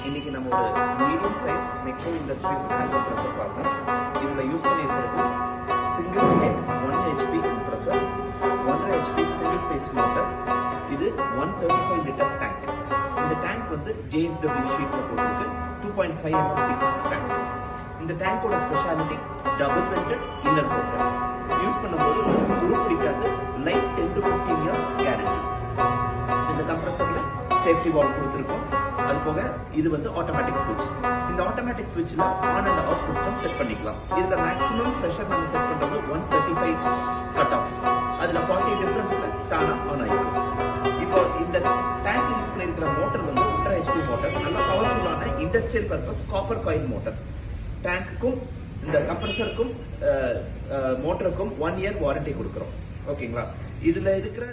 இன்னைக்கு நம்ம ஒரு medium size Nexo industries hand compressor பார்க்கலாம். இதில் யூஸ் பண்ணியிருக்கிறது single head 1 HP compressor, 1.5 HP single phase motor. இது 135 லிட்டர் டேங்க். இந்த டேங்க் வந்து JSW ஷீட்ல போட்டிருக்கு. 2.5 mm திக்னஸ் டேங்க். இந்த டேங்கோட speciality double vented inner motor. Use பண்ணும்போது துருப்பிடிக்காது. Life 10 to 15 years guarantee. இந்த கம்ப்ரஸர்ல சேஃப்டி வால்வ் கொடுத்துருக்கோம். அது போக இது வந்து ஆட்டோமேட்டிக் ஸ்விட்ச். இந்த ஆட்டோமேட்டிக் ஸ்விட்ச்ல on and off system set பண்ணிக்கலாம். இதுல மேக்ஸிமம் பிரஷர் நம்ம செட் பண்றது 135 கட் ஆஃப். அதுல 40 டிஃபரன்ஸ்ல தானா ஆன் ஆயிடும். இப்போ இந்த டேங்க் யூஸ் பண்ணிருக்கிற மோட்டர் வந்து 1.5 HP மோட்டர். நல்ல பவர்ஃபுல்லான industrial purpose copper coil motor. டேங்க்குக்கும் இந்த கம்ப்ரஸருக்கும் மோட்டருக்கும் 1 year வாரண்டி கொடுக்குறோம். ஓகேங்களா? இதுல இருக்கிற